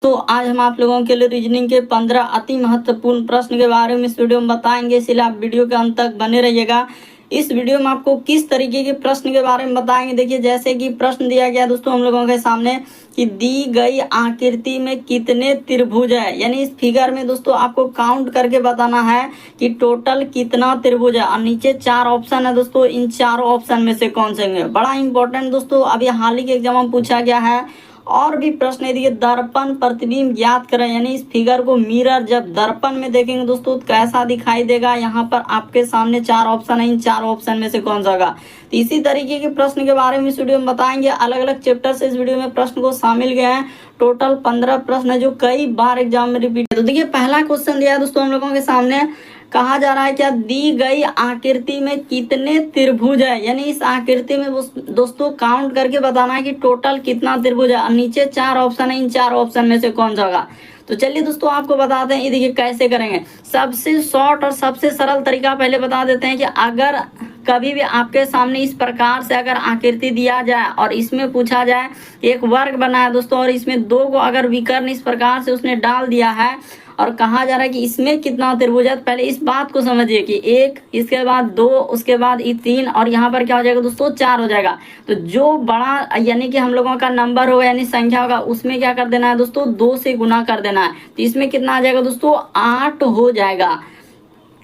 दोस्तों, आज हम आप लोगों के लिए रीजनिंग के 15 अति महत्वपूर्ण प्रश्न के बारे में इस वीडियो में बताएंगे, इसलिए आप वीडियो के अंत तक बने रहिएगा। इस वीडियो में आपको किस तरीके के प्रश्न के बारे में बताएंगे। देखिए, जैसे कि प्रश्न दिया गया दोस्तों हम लोगों के सामने कि दी गई आकृति में कितने त्रिभुज है, यानी इस फिगर में दोस्तों आपको काउंट करके बताना है कि टोटल कितना त्रिभुज है। और नीचे 4 ऑप्शन है दोस्तों, इन चारों ऑप्शन में से कौन से होंगे। बड़ा इंपॉर्टेंट दोस्तों, अभी हाल ही के एग्जाम में पूछा गया है। और भी प्रश्न है, देखिए दर्पण प्रतिबिंब ज्ञात करें, यानी इस फिगर को मिरर जब दर्पण में देखेंगे दोस्तों तो कैसा दिखाई देगा। यहाँ पर आपके सामने 4 ऑप्शन है, इन 4 ऑप्शन में से कौन सा होगा। तो इसी तरीके के प्रश्न के बारे में इस वीडियो में बताएंगे। अलग अलग चैप्टर से इस वीडियो में प्रश्न को शामिल गए हैं। टोटल 15 प्रश्न है जो कई बार एग्जाम में रिपीट है। तो देखिए, पहला क्वेश्चन दिया है दोस्तों हम लोगों के सामने, कहा जा रहा है क्या दी गई आकृति में कितने त्रिभुज है, यानी इस आकृति में दोस्तों काउंट करके बताना है कि टोटल कितना त्रिभुज है। और नीचे 4 ऑप्शन है, इन 4 ऑप्शन में से कौन सा होगा। तो चलिए दोस्तों आपको बताते हैं, ये देखिए कैसे करेंगे। सबसे शॉर्ट और सबसे सरल तरीका पहले बता देते हैं कि अगर कभी भी आपके सामने इस प्रकार से अगर आकृति दिया जाए और इसमें पूछा जाए एक वर्ग बना है दोस्तों, और इसमें 2 को अगर विकर्ण इस प्रकार से उसने डाल दिया है और कहा जा रहा है कि इसमें कितना त्रिभुज है, तो पहले इस बात को समझिए कि 1, इसके बाद 2, उसके बाद 3 और यहाँ पर क्या हो जाएगा दोस्तों 4 हो जाएगा। तो जो बड़ा यानी कि हम लोगों का नंबर होगा यानी संख्या होगा, उसमें क्या कर देना है दोस्तों 2 से गुना कर देना है। तो इसमें कितना आ जाएगा दोस्तों 8 हो जाएगा।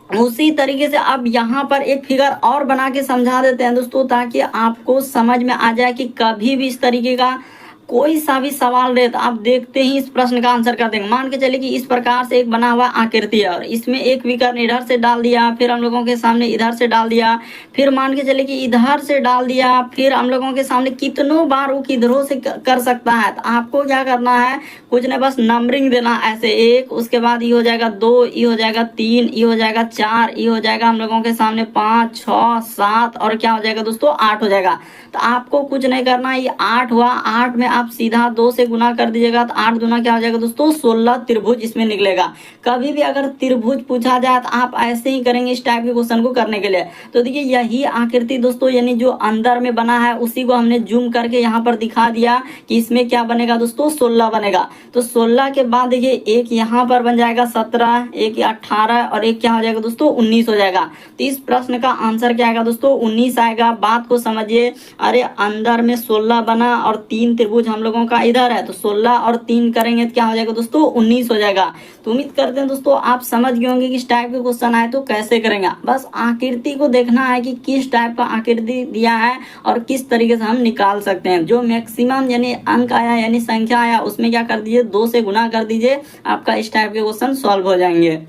उसी तरीके से अब यहाँ पर एक फिगर और बना के समझा देते हैं दोस्तों, ताकि आपको समझ में आ जाए कि कभी भी इस तरीके का कोई सा भी सवाल रहे तो आप देखते ही इस प्रश्न का आंसर कर देंगे। मान के चलिए कि इस प्रकार से एक बना हुआ आकृति है और इसमें एक विकर्ण इधर से डाल दिया, फिर हम लोगों के सामने इधर से डाल दिया, फिर मान के चलिए कि इधर से डाल दिया, फिर हम लोगों के सामने कितनों बार वो किधरों से कर सकता है। तो आपको क्या करना है, कुछ नहीं बस नंबरिंग देना ऐसे 1, उसके बाद ये हो जाएगा 2, ये हो जाएगा 3, ये हो जाएगा 4, ये हो जाएगा हम लोगों के सामने 5, 6, 7 और क्या हो जाएगा दोस्तों 8 हो जाएगा। तो आपको कुछ नहीं करना है, ये 8 हुआ, 8 में आप सीधा 2 से गुना कर दीजिएगा तो 8 दूना क्या हो जाएगा दोस्तों 16 त्रिभुज इसमें निकलेगा। कभी भी अगर त्रिभुज पूछा जाए तो आप ऐसे ही करेंगे इस टाइप के क्वेश्चन को करने के लिए। तो देखिए यही आकृति दोस्तों यानी जो अंदर में बना है उसी को हमने जूम करके यहाँ पर दिखा दिया कि इसमें क्या बनेगा दोस्तों 16 बनेगा। तो 16 के बाद देखिए एक यहाँ पर बन जाएगा 17, एक 18 और एक क्या हो जाएगा दोस्तों 19 हो जाएगा। तो इस प्रश्न का आंसर क्या आएगा दोस्तों 19 आएगा। बात को समझिए, अरे अंदर में 16 बना और 3 त्रिभुज हम लोगों का इधर है, तो 16 और 3 करेंगे तो क्या हो जाएगा दोस्तों 19 हो जाएगा। तो उम्मीद करते हैं दोस्तों आप समझ गए होंगे कि इस टाइप के क्वेश्चन आए तो कैसे करेंगे। बस आकृति को देखना है कि किस टाइप का आकृति दिया है और किस तरीके से हम निकाल सकते हैं। जो मैक्सिमम यानी अंक आया यानी संख्या आया उसमें क्या कर दीजिए 2 से गुना कर दीजिए, आपका इस टाइप के क्वेश्चन सॉल्व हो जाएंगे।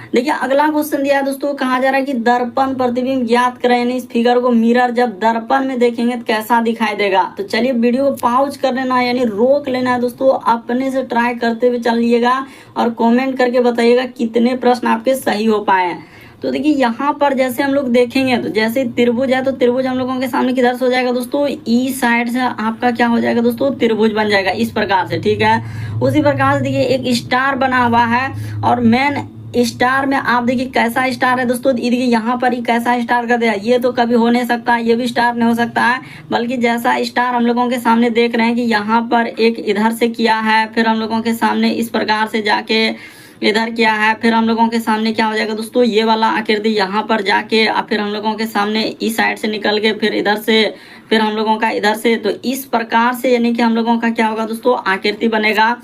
देखिए अगला क्वेश्चन दिया है दोस्तों, कहा जा रहा है कि दर्पण प्रतिबिंब ज्ञात करें, यानी इस फिगर को मिरर जब दर्पण में देखेंगे तो कैसा दिखाई देगा। तो चलिए वीडियो को पॉज कर लेना है, यानी रोक लेना है दोस्तों, अपने से ट्राई करते हुए चलिएगा और कमेंट करके बताइएगा कितने प्रश्न आपके सही हो पाए हैं। तो देखिए यहाँ पर जैसे हम लोग देखेंगे तो जैसे त्रिभुज है तो त्रिभुज हम लोगों के सामने किधर से हो जाएगा दोस्तों ई साइड से आपका क्या हो जाएगा दोस्तों त्रिभुज बन जाएगा इस प्रकार से, ठीक है। उसी प्रकार से देखिए एक स्टार बना हुआ है और मेन स्टार में आप देखिए कैसा स्टार है दोस्तों, देखिए यहाँ पर ही कैसा स्टार कर दिया, ये तो कभी हो नहीं सकता, ये भी स्टार नहीं हो सकता है, बल्कि जैसा स्टार हम लोगों के सामने देख रहे हैं कि यहाँ पर एक इधर से किया है, फिर हम लोगों के सामने इस प्रकार से जाके इधर किया है, फिर हम लोगों के सामने क्या हो जाएगा दोस्तों ये वाला आकृति यहाँ पर जाके फिर हम लोगों के सामने इस साइड से निकल के फिर इधर से फिर हम लोगों का इधर से, तो इस प्रकार से यानी कि हम लोगों का क्या होगा दोस्तों आकृति बनेगा।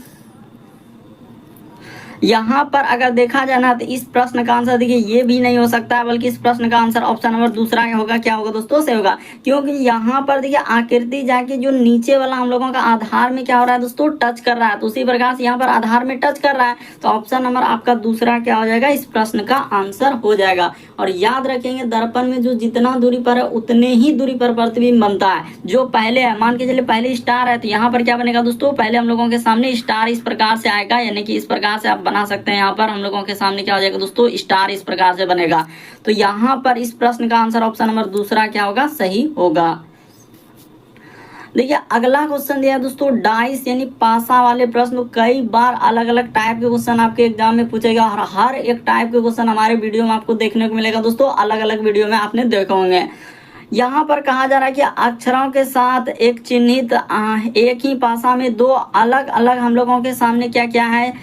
यहाँ पर अगर देखा जाए ना तो इस प्रश्न का आंसर देखिए ये भी नहीं हो सकता है, बल्कि इस प्रश्न का आंसर ऑप्शन नंबर दूसरा होगा, क्या होगा दोस्तों से होगा, क्योंकि यहाँ पर देखिए आकृति जाके जो नीचे वाला हम लोगों का आधार में क्या हो रहा है दोस्तों टच कर रहा है, तो उसी प्रकार से यहाँ पर आधार में टच कर रहा है, तो ऑप्शन नंबर आपका दूसरा क्या हो जाएगा इस प्रश्न का आंसर हो जाएगा। और याद रखेंगे दर्पण में जो जितना दूरी पर है उतने ही दूरी पर प्रतिबिंब बनता है। जो पहले है मान के चलिए पहले स्टार है तो यहाँ पर क्या बनेगा दोस्तों पहले हम लोगों के सामने स्टार इस प्रकार से आएगा, यानी कि इस प्रकार से आप बना सकते हैं। यहाँ पर हम लोगों के सामने क्या हो जाएगा दोस्तों स्टार इस प्रकार से बनेगा। तो यहाँ पर इस प्रश्न का आंसर ऑप्शन नंबर दूसरा क्या होगा सही होगा। देखिए अगला क्वेश्चन दिया है दोस्तों डाइस यानी पासा वाले प्रश्न। कई बार अलग अलग टाइप के क्वेश्चन आपके एग्जाम में पूछेगा और हर एक टाइप के क्वेश्चन हमारे वीडियो में आपको देखने को मिलेगा दोस्तों, अलग अलग वीडियो में आपने देखे होंगे। यहाँ पर कहा जा रहा है कि अक्षरों के साथ एक चिन्हित एक ही भाषा में दो अलग अलग हम लोगों के सामने क्या क्या है,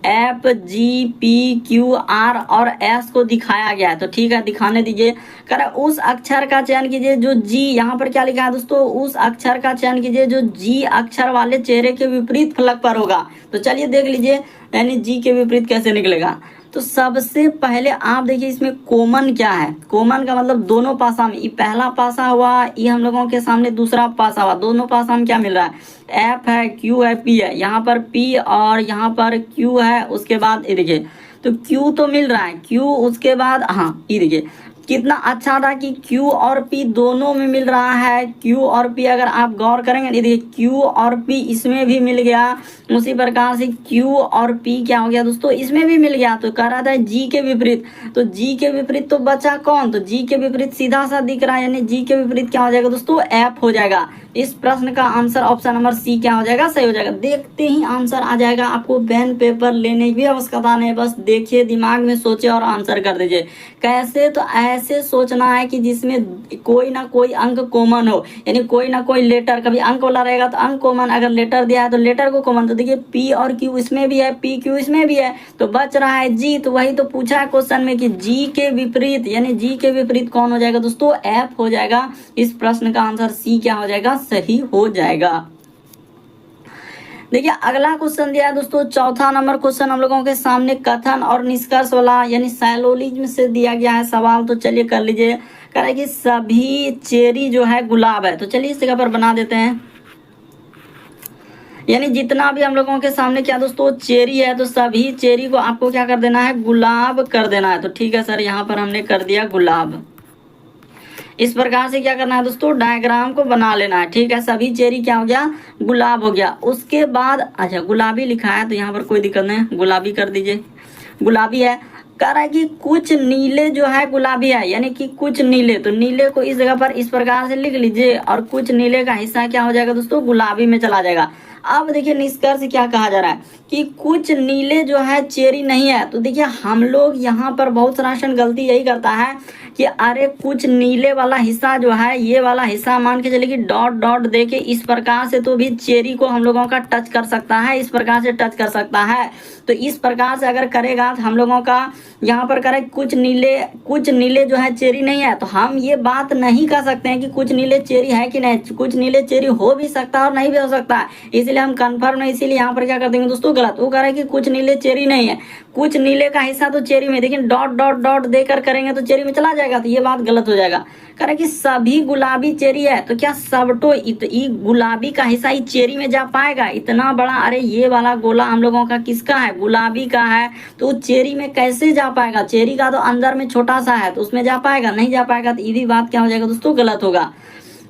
F G P Q R और एस को दिखाया गया है। तो ठीक है, दिखाने दीजिए। कह रहा है उस अक्षर का चयन कीजिए जो जी, यहाँ पर क्या लिखा है दोस्तों, उस अक्षर का चयन कीजिए जो जी अक्षर वाले चेहरे के विपरीत फलक पर होगा। तो चलिए देख लीजिए, यानी जी के विपरीत कैसे निकलेगा। तो सबसे पहले आप देखिए इसमें कॉमन क्या है। कॉमन का मतलब दोनों पासा में, ये पहला पासा हुआ, ये हम लोगों के सामने दूसरा पासा हुआ, दोनों पासा में क्या मिल रहा है, एफ है, क्यू है, पी है। यहाँ पर पी और यहाँ पर क्यू है, उसके बाद ये देखिए, तो क्यू तो मिल रहा है, क्यू उसके बाद हाँ ये देखिए कितना अच्छा था कि Q और P दोनों में मिल रहा है। Q और P अगर आप गौर करेंगे, देखिए Q और P इसमें भी मिल गया, उसी प्रकार से Q और P क्या हो गया दोस्तों, इसमें भी मिल गया। तो कह रहा था G के विपरीत, तो G के विपरीत तो बचा कौन, तो G के विपरीत सीधा सा दिख रहा है, यानी G के विपरीत क्या हो जाएगा दोस्तों, F हो जाएगा। इस प्रश्न का आंसर ऑप्शन नंबर सी क्या हो जाएगा, सही हो जाएगा। देखते ही आंसर आ जाएगा, आपको पेन पेपर लेने की भी आवश्यकता नहीं, बस देखिए, दिमाग में सोचे और आंसर कर दीजिए। कैसे, तो ऐसे सोचना है कि जिसमें कोई ना कोई अंक कॉमन हो, यानी कोई ना कोई लेटर, कभी अंक वाला रहेगा तो अंक कॉमन, अगर लेटर दिया है तो लेटर को कॉमन। तो देखिए पी और क्यू इसमें भी है, पी क्यू इसमें भी है, तो बच रहा है जी। तो वही तो पूछा है क्वेश्चन में कि जी के विपरीत, यानी जी के विपरीत कौन हो जाएगा दोस्तों, एफ हो जाएगा। इस प्रश्न का आंसर सी क्या हो जाएगा, सही हो जाएगा। देखिए अगला क्वेश्चन दिया है दोस्तों, चौथा नंबर क्वेश्चन हम लोगों के सामने कथन और निष्कर्ष वाला, यानी साइलोलिज्म से दिया गया है सवाल। तो चलिए कर लीजिए। कह रहा है कि सभी चेरी जो है गुलाब है। तो चलिए इस जगह पर बना देते हैं, यानी जितना भी हम लोगों के सामने क्या दोस्तों चेरी है, तो सभी चेरी को आपको क्या कर देना है, गुलाब कर देना है। तो ठीक है सर, यहाँ पर हमने कर दिया गुलाब। इस प्रकार से क्या करना है दोस्तों, डायग्राम को बना लेना है। ठीक है, सभी चेरी क्या हो गया, गुलाब हो गया। उसके बाद अच्छा गुलाबी लिखा है, तो यहाँ पर कोई दिक्कत नहीं, गुलाबी कर दीजिए, गुलाबी है। कह रहा है कि कुछ नीले जो है गुलाबी है, यानी कि कुछ नीले, तो नीले को इस जगह पर इस प्रकार से लिख लीजिए, और कुछ नीले का हिस्सा क्या हो जाएगा दोस्तों, गुलाबी में चला जाएगा। अब देखिए निष्कर्ष क्या कहा जा रहा है कि कुछ नीले जो है चेरी नहीं है। तो देखिए हम लोग यहाँ पर बहुत सारा गलती यही करता है कि अरे कुछ नीले वाला हिस्सा जो है, ये वाला हिस्सा मान के चलिए कि डॉट डॉट दे के इस प्रकार से तो भी चेरी को हम लोगों का टच कर सकता है, इस प्रकार से टच कर सकता है। तो इस प्रकार से अगर करेगा तो हम लोगों का यहाँ पर करे कुछ नीले जो है चेरी नहीं है, तो हम ये बात नहीं कर सकते हैं कि कुछ नीले चेरी है कि नहीं। कुछ नीले चेरी हो भी सकता है और नहीं भी हो सकता है, इसलिए हम कंफर्म नहीं, इसीलिए यहाँ पर क्या कर देंगे दोस्तों, गलत। वो कह रहा है कि कुछ नीले चेरी नहीं है, कुछ नीले का हिस्सा तो चेरी में, लेकिन डॉट डॉट डॉट देकर करेंगे तो चेरी में चला जाएगा, तो ये बात गलत हो जाएगा। कह रहा है कि सभी गुलाबी चेरी है, तो क्या सबटो गुलाबी का हिस्सा ही चेरी में जा पाएगा, इतना बड़ा, अरे ये वाला गोला हम लोगों का किसका है, गुलाबी का है, तो चेरी में कैसे जा पाएगा, चेरी का तो अंदर में छोटा सा है, तो उसमें जा पाएगा, नहीं जा पाएगा। तो ये भी बात क्या हो जाएगा दोस्तों, गलत होगा।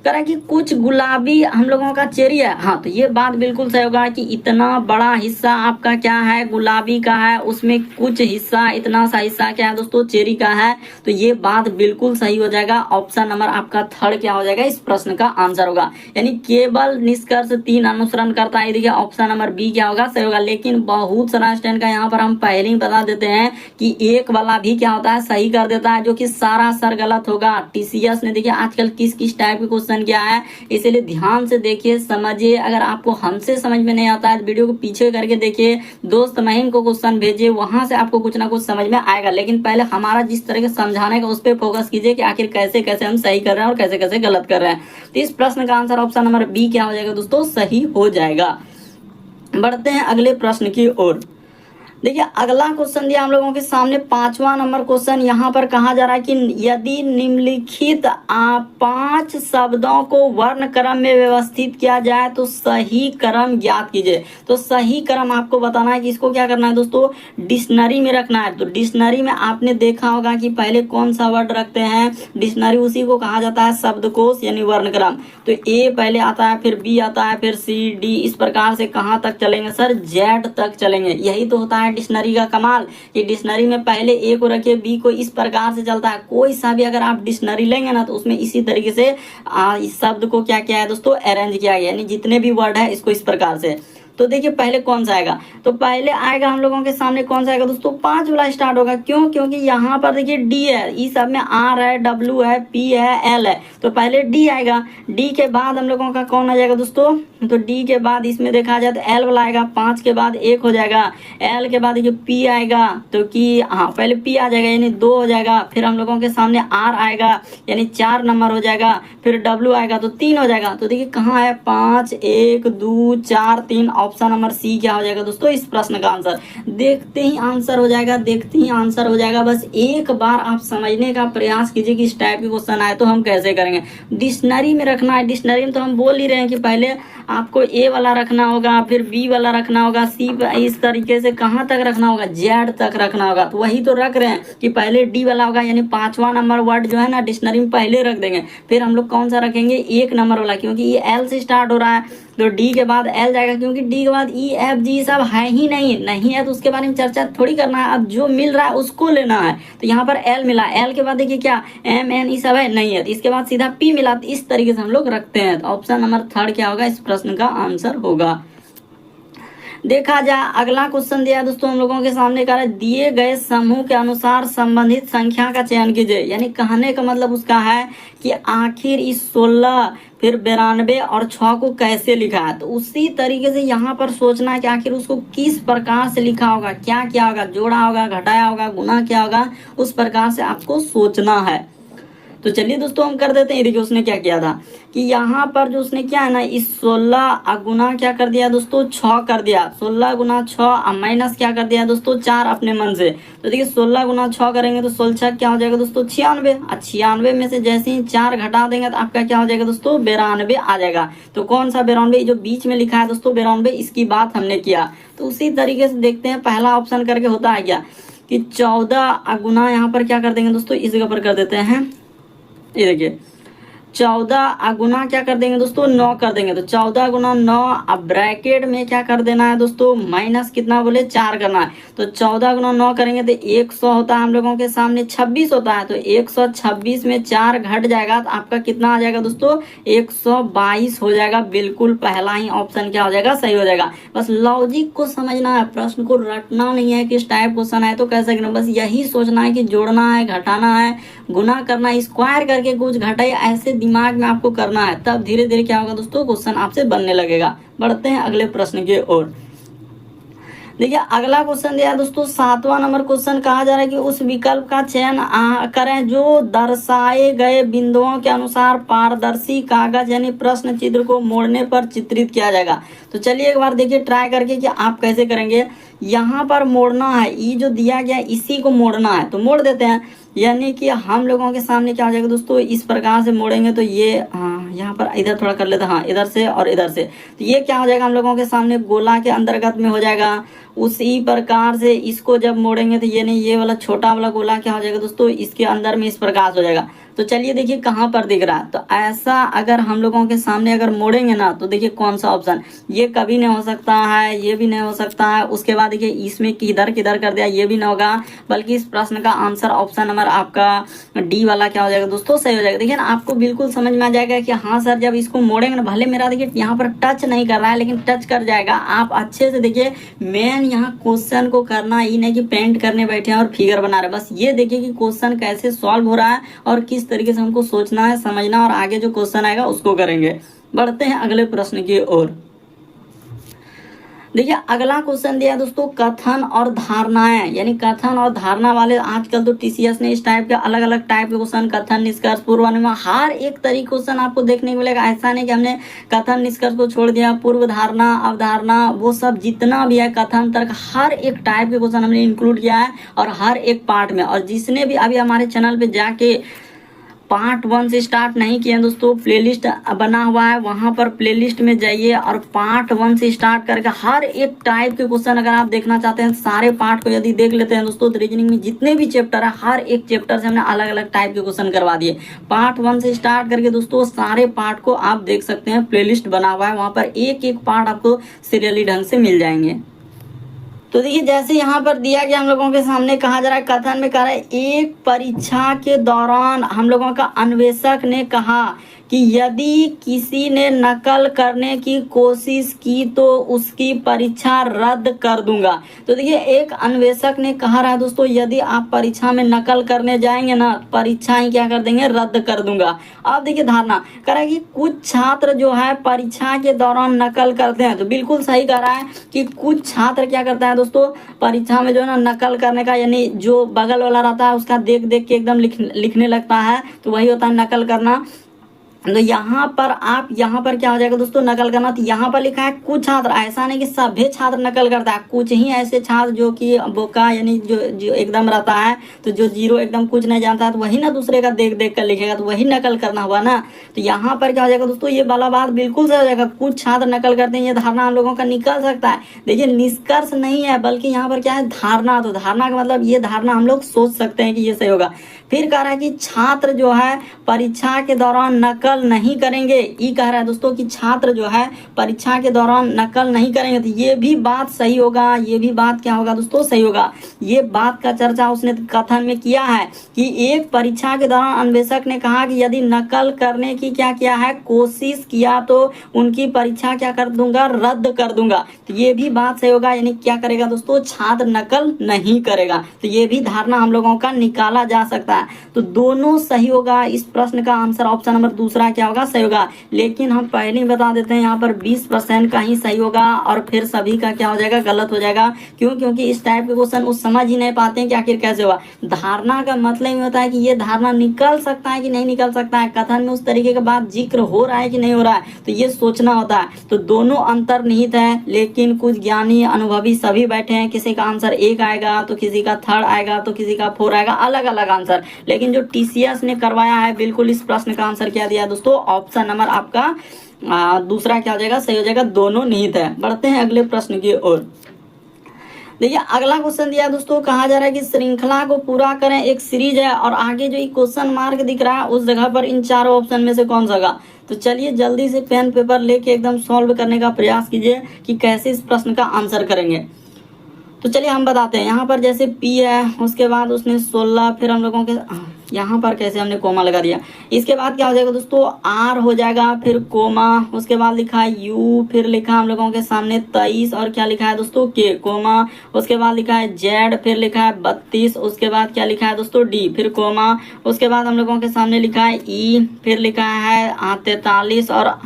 कह रहा है कि कुछ गुलाबी हम लोगों का चेरी है, हाँ, तो ये बात बिल्कुल सही होगा कि इतना बड़ा हिस्सा आपका क्या है, गुलाबी का है, उसमें कुछ हिस्सा, इतना सा हिस्सा क्या है दोस्तों, चेरी का है। तो ये बात बिल्कुल सही हो जाएगा। ऑप्शन नंबर आपका थर्ड क्या हो जाएगा, इस प्रश्न का आंसर होगा। यानी केवल निष्कर्ष 3 अनुसरण करता है, देखिए ऑप्शन नंबर बी क्या होगा, सही होगा। लेकिन बहुत सारा स्टैंड का यहाँ पर हम पहले ही बता देते हैं कि एक वाला भी क्या होता है, सही कर देता है, जो कि सारा सर गलत होगा। टीसीएस ने देखिए आजकल किस किस टाइप के क्वेश्चन क्या है, इसीलिए ध्यान से देखिए, समझिए। अगर आपको हमसे समझ में नहीं आता है तो वीडियो को पीछे करके देखिए, दोस्त महिम को क्वेश्चन भेजिए, वहां से आपको कुछ ना कुछ समझ में आएगा। लेकिन पहले हमारा जिस तरह के समझाने का उस पर फोकस कीजिए कि आखिर कैसे कैसे हम सही कर रहे हैं और कैसे कैसे गलत कर रहे हैं। तो इस प्रश्न का आंसर ऑप्शन नंबर बी क्या हो जाएगा दोस्तों, सही हो जाएगा। बढ़ते हैं अगले प्रश्न की ओर। देखिए अगला क्वेश्चन दिया हम लोगों के सामने, 5वां नंबर क्वेश्चन। यहाँ पर कहा जा रहा है कि यदि निम्नलिखित 5 शब्दों को वर्ण क्रम में व्यवस्थित किया जाए तो सही क्रम ज्ञात कीजिए। तो सही क्रम आपको बताना है कि इसको क्या करना है दोस्तों, डिक्शनरी में रखना है। तो डिक्शनरी में आपने देखा होगा कि पहले कौन सा वर्ड रखते हैं, डिक्शनरी उसी को कहा जाता है शब्दकोश, यानी वर्ण क्रम। तो ए पहले आता है, फिर बी आता है, फिर सी, डी, इस प्रकार से कहाँ तक चलेंगे सर, जेड तक चलेंगे। यही तो होता है डिक्शनरी का कमाल, कि डिक्शनरी में पहले ए को रखिए, बी को, इस प्रकार से चलता है। कोई सा भी अगर आप डिक्शनरी लेंगे ना तो उसमें इसी तरीके से इस शब्द को क्या किया है दोस्तों, अरेंज किया गया, यानी जितने भी वर्ड है इसको इस प्रकार से। तो देखिए पहले कौन सा आएगा, तो पहले आएगा हम लोगों के सामने कौन सा आएगा दोस्तों, 5 वाला स्टार्ट होगा। क्यों, क्योंकि यहाँ पर देखिए डी है, इस सब में आर है, डब्ल्यू है, पी है, एल है, तो पहले डी आएगा। डी के बाद हम लोगों का कौन आ जाएगा दोस्तों, तो डी के बाद इसमें देखा जाए तो एल वाला आएगा, 5 के बाद 1 हो जाएगा। एल के बाद देखिए पी आएगा, तो कि हाँ पहले पी आ जाएगा यानी 2 हो जाएगा। फिर हम लोगों के सामने आर आएगा यानी 4 नंबर हो जाएगा। फिर डब्ल्यू आएगा तो 3 हो जाएगा। तो देखिए कहाँ है, 5 1 2 4 3, ऑप्शन नंबर सी क्या हो जाएगा दोस्तों इस प्रश्न का आंसर। देखते ही आंसर हो जाएगा, देखते ही आंसर हो जाएगा। बस एक बार आप समझने का प्रयास कीजिए कि इस टाइप के क्वेश्चन आए तो हम कैसे करेंगे। डिक्शनरी में रखना है, डिक्शनरी में तो हम बोल ही रहे हैं कि पहले आपको ए वाला रखना होगा, फिर बी वाला रखना होगा, सी, इस तरीके से कहाँ तक रखना होगा, जेड तक रखना होगा। तो वही तो रख रहे हैं कि पहले डी वाला होगा यानी 5वां नंबर वर्ड जो है ना डिक्शनरी में पहले रख देंगे। फिर हम लोग कौन सा रखेंगे, 1 नंबर वाला, क्योंकि ये एल से स्टार्ट हो रहा है तो डी के बाद एल जाएगा, क्योंकि डी के बाद ई एफ जी सब है ही नहीं है तो उसके बारे में चर्चा थोड़ी करना है। अब जो मिल रहा है उसको लेना है। तो यहाँ पर एल मिला, एल के बाद देखिए क्या एम एन ई सब है नहीं है, तो इसके बाद सीधा पी मिला। तो इस तरीके से हम लोग रखते हैं। तो ऑप्शन नंबर 3 क्या होगा इस प्रश्न का आंसर होगा। देखा जाए अगला क्वेश्चन दिया है दोस्तों हम लोगों के सामने का, दिए गए समूह के अनुसार संबंधित संख्या का चयन कीजिए। यानी कहने का मतलब उसका है कि आखिर इस 16 फिर 92 और 6 को कैसे लिखा है। तो उसी तरीके से यहाँ पर सोचना है कि आखिर उसको किस प्रकार से लिखा होगा, क्या क्या होगा, जोड़ा होगा, घटाया होगा, गुना क्या होगा, उस प्रकार से आपको सोचना है। तो चलिए दोस्तों हम कर देते हैं। देखिए उसने क्या किया था कि यहाँ पर जो उसने क्या है ना, इस 16 गुना क्या कर दिया दोस्तों, 6 कर दिया। 16 गुना 6 माइनस क्या कर दिया दोस्तों, 4 अपने मन से। तो देखिए 16 गुना 6 करेंगे तो 16 क्या हो जाएगा दोस्तों, 96। 96 में से जैसे ही 4 घटा देंगे तो आपका क्या हो जाएगा दोस्तों, 92 आ जाएगा। तो कौन सा 92, जो बीच में लिखा है दोस्तों 92, इसकी बात हमने किया। तो उसी तरीके से देखते हैं पहला ऑप्शन करके होता है क्या कि 14 गुना, यहाँ पर क्या कर देंगे दोस्तों, इस जगह पर कर देते हैं। ये देखिए 14 गुना क्या कर देंगे दोस्तों, 9 कर देंगे। तो 14 गुना 9, अब ब्रैकेट में क्या कर देना है दोस्तों, माइनस कितना बोले, 4 करना है। तो 14 गुना 9 करेंगे तो 100 होता है हम लोगों के सामने, 26 होता है। तो 126 में 4 घट जाएगा तो आपका कितना आ जाएगा दोस्तों, 122 हो जाएगा। बिल्कुल पहला ही ऑप्शन क्या हो जाएगा, सही हो जाएगा। बस लॉजिक को समझना है, प्रश्न को रटना नहीं है कि इस टाइप क्वेश्चन है तो कैसे करना। बस यही सोचना है कि जोड़ना है, घटाना है, गुना करना है, स्क्वायर करके कुछ घटाए, ऐसे दिमाग में आपको करना है। तब धीरे धीरे क्या होगा दोस्तों, क्वेश्चन आपसे बनने लगेगा। बढ़ते हैं अगले प्रश्न की ओर। देखिए अगला क्वेश्चन दिया है दोस्तों 7वां नंबर क्वेश्चन। कहा जा रहा है कि उस विकल्प का चयन करें जो दर्शाए गए बिंदुओं के अनुसार पारदर्शी कागज यानी प्रश्न चित्र को मोड़ने पर चित्रित किया जाएगा। तो चलिए एक बार देखिए ट्राई करके कि आप कैसे करेंगे। यहाँ पर मोड़ना है, ये जो दिया गया इसी को मोड़ना है, तो मोड़ देते हैं। यानी कि हम लोगों के सामने क्या हो जाएगा दोस्तों, इस प्रकार से मोड़ेंगे तो ये यहाँ पर इधर थोड़ा कर लेते हैं, हाँ इधर से और इधर से। तो ये क्या हो जाएगा हम लोगों के सामने गोला के अंतर्गत में हो जाएगा। उसी प्रकार से इसको जब मोड़ेंगे तो ये नहीं, ये वाला छोटा वाला गोला क्या हो जाएगा दोस्तों, इसके अंदर में इस प्रकार से हो जाएगा। तो चलिए देखिए कहाँ पर दिख रहा है। तो ऐसा अगर हम लोगों के सामने अगर मोड़ेंगे ना तो देखिए कौन सा ऑप्शन, ये कभी नहीं हो सकता है, ये भी नहीं हो सकता है। उसके बाद देखिए इसमें किधर किधर कर दिया, ये भी नहीं होगा। बल्कि इस प्रश्न का आंसर ऑप्शन नंबर आपका डी वाला क्या हो जाएगा दोस्तों, सही हो जाएगा। देखिए ना आपको बिल्कुल समझ में आ जाएगा कि हाँ सर जब इसको मोड़ेंगे ना, भले मेरा देखिए यहाँ पर टच नहीं कर रहा है लेकिन टच कर जाएगा। आप अच्छे से देखिए, मेन यहाँ क्वेश्चन को करना ही नहीं कि पेंट करने बैठे हैं और फिगर बना रहे, बस ये देखिए कि क्वेश्चन कैसे सॉल्व हो रहा है और किस तरीके से हमको सोचना है, समझना, और आगे जो क्वेश्चन आएगा उसको करेंगे। बढ़ते हैं अगले प्रश्न की ओर। देखिए अगला क्वेश्चन दिया दोस्तों कथन और धारणाएं, यानी कथन और धारणा वाले। आजकल तो टीसीएस ने इस टाइप के अलग अलग टाइप के क्वेश्चन, कथन, निष्कर्ष, पूर्वानुमान, हर एक तरीके क्वेश्चन आपको देखने को मिलेगा। ऐसा नहीं कि हमने कथन निष्कर्ष को छोड़ दिया, पूर्व धारणा, अवधारणा, वो सब जितना भी है कथन तक, हर एक टाइप के क्वेश्चन हमने इंक्लूड किया है और हर एक पार्ट में। और जिसने भी अभी हमारे चैनल पे जाके पार्ट 1 से स्टार्ट नहीं किया दोस्तों, प्लेलिस्ट बना हुआ है, वहां पर प्लेलिस्ट में जाइए और पार्ट 1 से स्टार्ट करके हर एक टाइप के क्वेश्चन अगर आप देखना चाहते हैं, सारे पार्ट को यदि देख लेते हैं दोस्तों, तो रीजनिंग में जितने भी चैप्टर है हर एक चैप्टर से हमने अलग अलग टाइप के क्वेश्चन करवा दिए। पार्ट 1 से स्टार्ट करके दोस्तों सारे पार्ट को आप देख सकते हैं, प्लेलिस्ट बना हुआ है, वहां पर एक एक पार्ट आपको सीरियली ढंग से मिल जाएंगे। तो देखिए जैसे यहाँ पर दिया गया हम लोगों के सामने, कहा जा रहा है कथन में कह रहा है एक परीक्षा के दौरान हम लोगों का अन्वेषक ने कहा कि यदि किसी ने नकल करने की कोशिश की तो उसकी परीक्षा रद्द कर दूंगा। तो देखिए एक अन्वेषक ने कहा रहा है दोस्तों, यदि आप परीक्षा में नकल करने जाएंगे ना, परीक्षा ही क्या कर देंगे, रद्द कर दूंगा। अब देखिए धारणा कह रहा है कि कुछ छात्र जो है परीक्षा के दौरान नकल करते हैं, तो बिल्कुल सही कह रहा है कि कुछ छात्र क्या करता है दोस्तों, परीक्षा में जो है ना नकल करने का, यानी जो बगल वाला रहता है उसका देख देख के एकदम लिखने लगता है, तो वही होता है नकल करना। तो यहाँ पर आप यहाँ पर क्या हो जाएगा दोस्तों, नकल करना। तो यहाँ पर लिखा है कुछ छात्र, ऐसा नहीं कि सभी छात्र नकल करता है, कुछ ही ऐसे छात्र जो कि बोका यानी जो एकदम रहता है, तो जो जीरो एकदम कुछ नहीं जानता है, तो वही ना दूसरे का देख देख कर लिखेगा, तो वही नकल करना हुआ ना। तो यहाँ पर क्या हो जाएगा दोस्तों, ये वाला बात बिल्कुल सही हो जाएगा, कुछ छात्र नकल करते हैं, ये धारणा हम लोगों का निकल सकता है। देखिए निष्कर्ष नहीं है, बल्कि यहाँ पर क्या है, धारणा। तो धारणा का मतलब ये धारणा हम लोग सोच सकते हैं कि ये सही होगा। फिर कह रहा है कि छात्र जो है परीक्षा के दौरान नकल नहीं करेंगे। ये कह रहा है दोस्तों कि छात्र जो है परीक्षा के दौरान नकल नहीं करेंगे, तो ये भी बात सही होगा, ये भी बात क्या होगा दोस्तों, सही होगा। ये बात का चर्चा उसने कथन में किया है कि एक परीक्षा के दौरान अन्वेषक ने कहा कि यदि नकल करने की क्या किया है, कोशिश किया, तो उनकी परीक्षा क्या कर दूंगा, रद्द कर दूंगा। तो ये भी बात सही होगा, यानी क्या करेगा दोस्तों, छात्र नकल नहीं करेगा। तो ये भी धारणा हम लोगों का निकाला जा सकता है। तो दोनों सही होगा। इस प्रश्न का आंसर ऑप्शन नंबर दूसरा क्या होगा, सही होगा। लेकिन हम पहले ही बता देते हैं, यहाँ पर 20% का ही सही होगा और फिर सभी का क्या हो जाएगा, गलत हो जाएगा। क्यों? क्योंकि इस टाइप के क्वेश्चन वो समझ ही नहीं पाते हैं कि आखिर कैसे हुआ। धारणा का मतलब ही होता है कि ये धारणा निकल सकता है कि नहीं निकल सकता है, कथन में उस तरीके का बात जिक्र हो रहा है कि नहीं हो रहा है, तो ये सोचना होता है। तो दोनों अंतर्निहित है, लेकिन कुछ ज्ञानी अनुभवी सभी बैठे हैं, किसी का आंसर 1 आएगा, तो किसी का 3rd आएगा, तो किसी का 4 आएगा, अलग अलग आंसर। लेकिन जो टीसीएस ने करवाया है, बिल्कुल इस प्रश्न का आंसर क्या दिया है दोस्तों, ऑप्शन नंबर आपका दूसरा क्या हो जाएगा, सही हो जाएगा। दोनों निहित है। बढ़ते हैं अगले प्रश्न की ओर। देखिए अगला क्वेश्चन दिया दोस्तों, कहा जा रहा है कि श्रृंखला को पूरा करें, एक सीरीज है और आगे जो क्वेश्चन मार्क दिख रहा है उस जगह पर इन चारों ऑप्शन में से कौन सा होगा। तो चलिए जल्दी से पेन पेपर लेके एकदम सॉल्व करने का प्रयास कीजिए कि कैसे इस प्रश्न का आंसर करेंगे। तो चलिए हम बताते हैं। यहाँ पर जैसे P है, उसके बाद उसने 16, फिर हम लोगों के यहाँ पर कैसे हमने कोमा लगा दिया। इसके बाद क्या हो जाएगा दोस्तों, R हो जाएगा, फिर कोमा, उसके बाद लिखा है U, फिर लिखा हम लोगों के सामने 23 और क्या लिखा है दोस्तों, K, कोमा, उसके बाद लिखा है Z, फिर लिखा है 32, उसके बाद क्या लिखा है दोस्तों D, फिर कोमा, उसके बाद हम लोगों के सामने लिखा है E, फिर लिखा है 43 और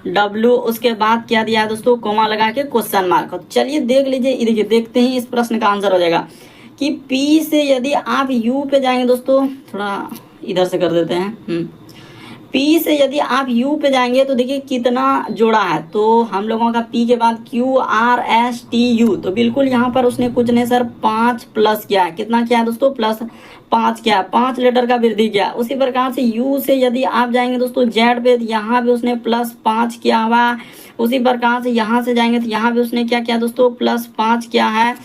W, उसके बाद क्या दिया है दोस्तों, कोमा लगा के क्वेश्चन मार्क। चलिए देख लीजिए, देखिए देखते ही इस प्रश्न का आंसर हो जाएगा कि P से यदि आप U पे जाएंगे दोस्तों, थोड़ा इधर से कर देते हैं। P से यदि आप U पे जाएंगे तो देखिए कितना जोड़ा है, तो हम लोगों का P के बाद Q R S T U, तो बिल्कुल यहाँ पर उसने कुछ नहीं सर 5 प्लस किया है। कितना किया है दोस्तों, +5 किया, 5 लेटर का वृद्धि किया। उसी प्रकार से U से यदि आप जाएंगे दोस्तों Z पे, यहाँ भी उसने +5 किया हुआ। उसी प्रकार से यहाँ से जाएंगे तो यहाँ भी उसने क्या किया दोस्तों, +5 किया है।